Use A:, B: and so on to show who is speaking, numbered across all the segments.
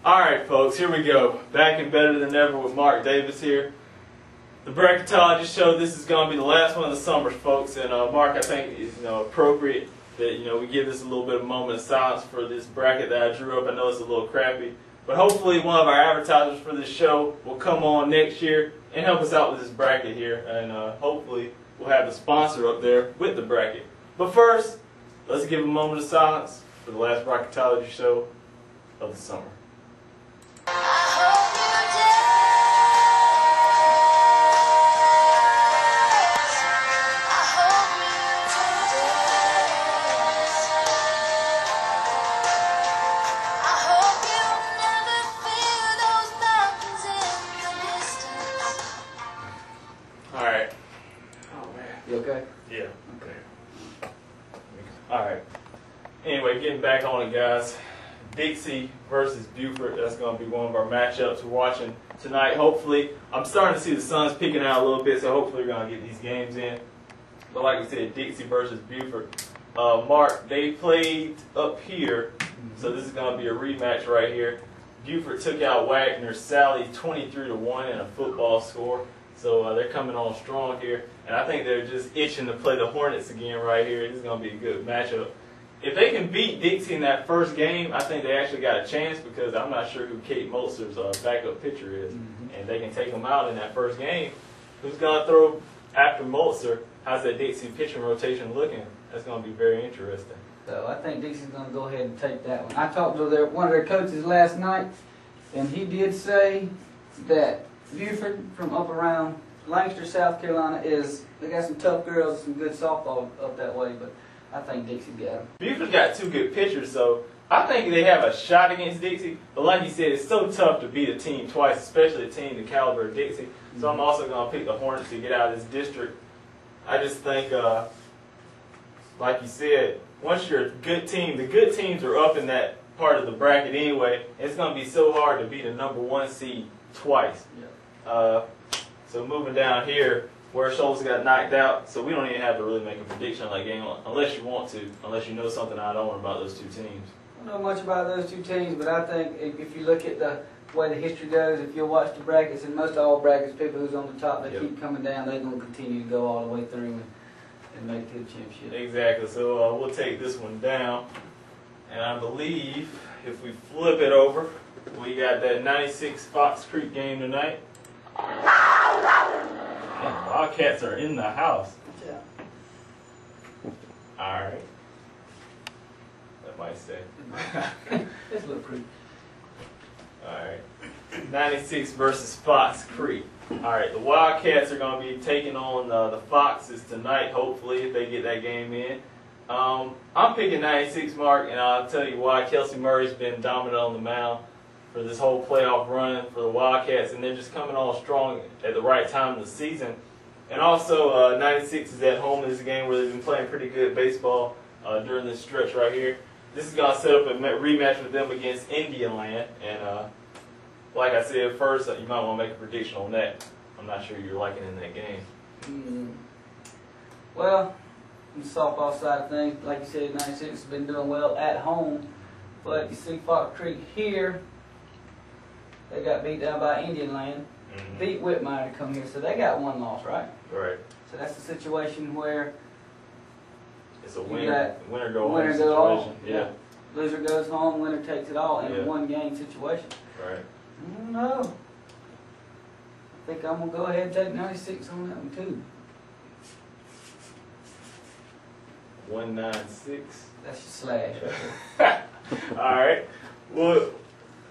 A: Alright folks, here we go. Back and better than ever with Mark Davis here. The bracketologist show, this is going to be the last one of the summers, folks. And Mark, I think it's appropriate that we give this a little bit of a moment of silence for this bracket that I drew up. I know it's a little crappy, but hopefully one of our advertisers for this show will come on next year and help us out with this bracket here. And hopefully we'll have the sponsor up there with the bracket. But first, let's give a moment of silence for the last bracketology show of the summer. Alright. Oh man.
B: You okay?
A: Yeah. Okay. Alright. Anyway, getting back on it, guys. Dixie versus Buford. That's going to be one of our matchups we're watching tonight. Hopefully, I'm starting to see the sun's peeking out a little bit, so hopefully we're going to get these games in. But like I said, Dixie versus Buford. Mark, they played up here, so this is going to be a rematch right here. Buford took out Wagner Sally 23-1 in a football score. So they're coming on strong here. And I think they're just itching to play the Hornets again right here. This is going to be a good matchup. If they can beat Dixie in that first game, I think they actually got a chance because I'm not sure who Kate Molster's backup pitcher is. And they can take them out in that first game. Who's going to throw after Molster? How's that Dixie pitching rotation looking? That's going to be very interesting.
B: So I think Dixie's going to go ahead and take that one. I talked to one of their coaches last night, and he did say that Buford from up around Lancaster, South Carolina they got some tough girls, some good softball up that way, but I think Dixie got them.
A: Buford's got two good pitchers, so I think they have a shot against Dixie. But like you said, it's so tough to beat a team twice, especially a team the caliber of Dixie. So I'm also going to pick the Hornets to get out of this district. I just think, like you said, once you're a good team, the good teams are up in that part of the bracket anyway. It's going to be so hard to beat a #1 seed twice.
B: Yeah.
A: So moving down here, where Schultz got knocked out, so we don't even have to really make a prediction on that game unless you want to, unless you know something I don't about those two teams.
B: I don't know much about those two teams, but I think if you look at the way the history goes, if you'll watch the brackets, and most all brackets, people who's on the top, they keep coming down, they're going to continue to go all the way through and make it to the championship.
A: Exactly. So we'll take this one down, and I believe if we flip it over, we got that 96 Fox Creek game tonight. Wildcats are in the house.
B: Yeah.
A: All right. That might stay.
B: It's a little pretty.
A: All right. 96 versus Fox Creek. All right. The Wildcats are going to be taking on the Foxes tonight, hopefully, if they get that game in. I'm picking 96, Mark, and I'll tell you why. Kelsey Murray's been dominant on the mound for this whole playoff run for the Wildcats, and they're just coming on strong at the right time of the season. And also, 96 is at home in this game where they've been playing pretty good baseball during this stretch right here. This is going to set up a rematch with them against Indianland. And like I said first, you might want to make a prediction on that. I'm not sure you're liking in that game.
B: Well, on the softball side of things, like you said, 96 has been doing well at home. But you see Fox Creek here, they got beat down by Indianland. Beat Whitmire to come here, so they got one loss, right?
A: Right.
B: So that's a situation where
A: it's a winner go home situation.
B: All.
A: Yeah.
B: Loser goes home, winner takes it all in a one-game situation.
A: Right.
B: I don't know. I think I'm gonna go ahead and take 96 on that one too.
A: 196.
B: That's your slash right there.
A: All right. Well.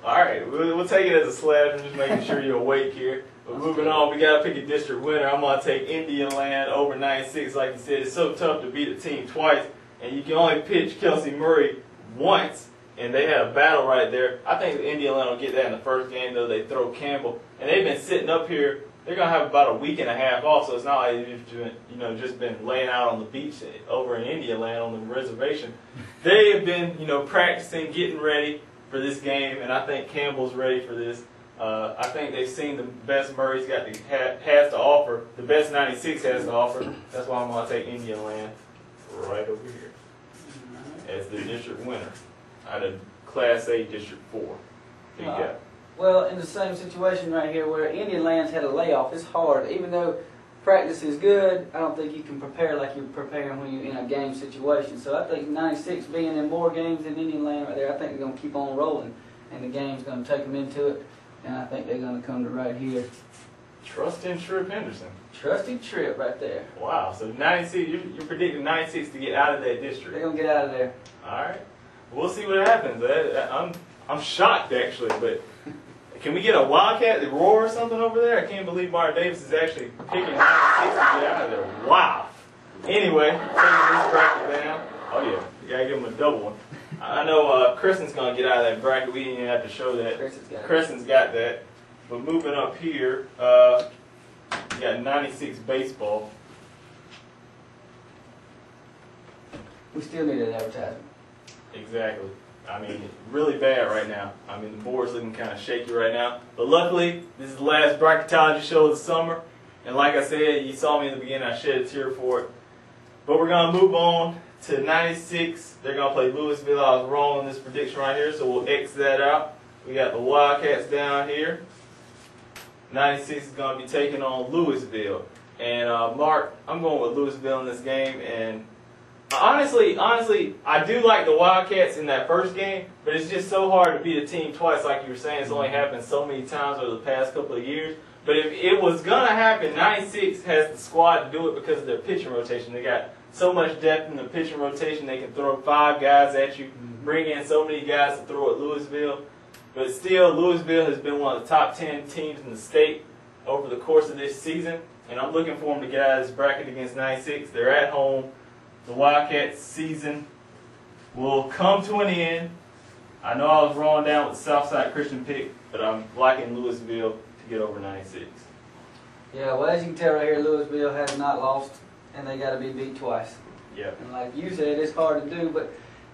A: Alright, we'll take it as a slash. I'm just making sure you're awake here. But moving on, we got to pick a district winner. I'm going to take Indianland over 96. Like you said, it's so tough to beat a team twice. And you can only pitch Kelsey Murray once. And they had a battle right there. I think Indianland will get that in the first game, though. They throw Campbell. And they've been sitting up here. They're going to have about a week and a half off. So it's not like they've just been laying out on the beach over in Indianland on the reservation. They have been, practicing, getting ready for this game, and I think Campbell's ready for this. I think they've seen the best Murray's has to offer, the best 96 has to offer. That's why I'm going to take Indianland right over here as the district winner out of Class A District 4. Who you got?
B: Well, in the same situation right here where Indian Lands had a layoff, it's hard. Even though practice is good, I don't think you can prepare like you're preparing when you're in a game situation. So I think 96 being in more games than Indian Land right there, I think they're going to keep on rolling. And the game's going to take them into it. And I think they're going to come to right here.
A: Trusting Trip Henderson.
B: Trusty Trip right there.
A: Wow, so 96, you're predicting 96 to get out of that district.
B: They're going to get out of there.
A: All right. We'll see what happens. I'm shocked, actually, but can we get a Wildcat, the roar or something over there? I can't believe Mark Davis is actually picking 96 to get out of there. Wow. Anyway, taking this bracket down. Oh, yeah. You got to give him a double one. I know Kristen's going to get out of that bracket. We didn't even have to show that. Kristen's got that. But moving up here, you got 96 baseball.
B: We still need an advertisement.
A: Exactly. I mean, really bad right now. I mean, the board's looking kind of shaky right now. But luckily, this is the last bracketology show of the summer. And like I said, you saw me in the beginning, I shed a tear for it. But we're going to move on to 96. They're going to play Louisville. I was wrong on this prediction right here, so we'll X that out. We got the Wildcats down here. 96 is going to be taking on Louisville. And Mark, I'm going with Louisville in this game. And honestly, I do like the Wildcats in that first game, but it's just so hard to beat a team twice, like you were saying. It's only happened so many times over the past couple of years. But if it was going to happen, 96 has the squad to do it because of their pitching rotation. They got so much depth in the pitching rotation. They can throw 5 guys at you, bring in so many guys to throw at Louisville. But still, Louisville has been one of the top 10 teams in the state over the course of this season. And I'm looking for them to get out of this bracket against 96. They're at home. The Wildcats season will come to an end. I know I was rolling down with the Southside Christian pick, but I'm liking Louisville to get over 96.
B: Yeah, well, as you can tell right here, Louisville has not lost, and they got to be beat twice.
A: Yeah.
B: And like you said, it's hard to do, but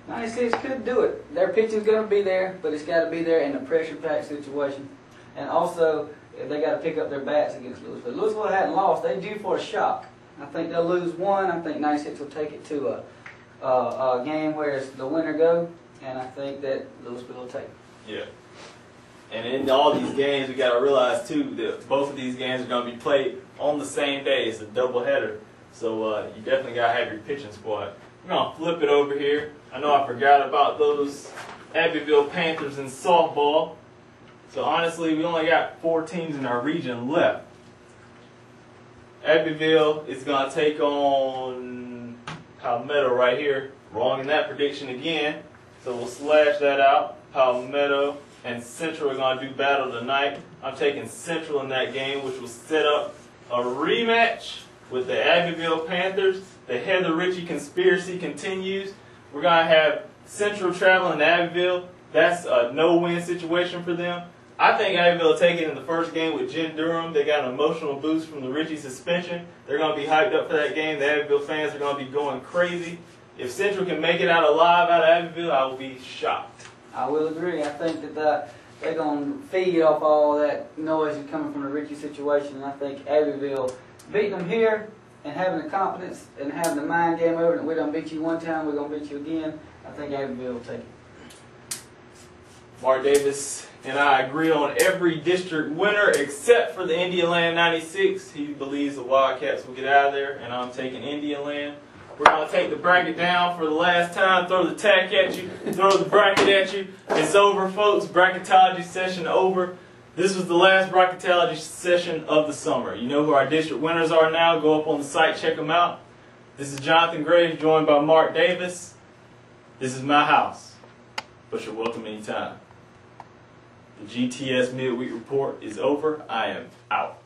B: 96 could do it. Their pitching's going to be there, but it's got to be there in a pressure-packed situation. And also, they got to pick up their bats against Louisville. Louisville hadn't lost. They're due for a shock. I think they'll lose one. I think 96 will take it to a game where it's the winner go, and I think that Louisville will take it.
A: Yeah. And in all these games, we got to realize, too, that both of these games are going to be played on the same day. It's a doubleheader. So you definitely got to have your pitching squad. We're going to flip it over here. I know I forgot about those Abbeville Panthers in softball. So honestly, we only got 4 teams in our region left. Abbeville is going to take on Palmetto right here. Wrong in that prediction again. So we'll slash that out. Palmetto and Central are going to do battle tonight. I'm taking Central in that game, which will set up a rematch with the Abbeville Panthers. The Heather Ritchie conspiracy continues. We're going to have Central traveling to Abbeville. That's a no-win situation for them. I think Abbeville will take it in the first game with Jen Durham. They got an emotional boost from the Ritchie suspension. They're going to be hyped up for that game. The Abbeville fans are going to be going crazy. If Central can make it out alive out of Abbeville, I will be shocked. I
B: will agree. I think that they're going to feed off all that noise that's coming from the Ritchie situation. And I think Abbeville beating them here and having the confidence and having the mind game over that we done beat you one time, we're going to beat you again. I think Abbeville will take it.
A: Mark Davis and I agree on every district winner except for the Indian Land 96. He believes the Wildcats will get out of there, and I'm taking Indian Land. We're going to take the bracket down for the last time, throw the tack at you, throw the bracket at you. It's over, folks. Bracketology session over. This was the last bracketology session of the summer. You know who our district winners are now. Go up on the site, check them out. This is Johnathan Graves, joined by Mark Davis. This is my house, but you're welcome anytime. The GTS Midweek Report is over. I am out.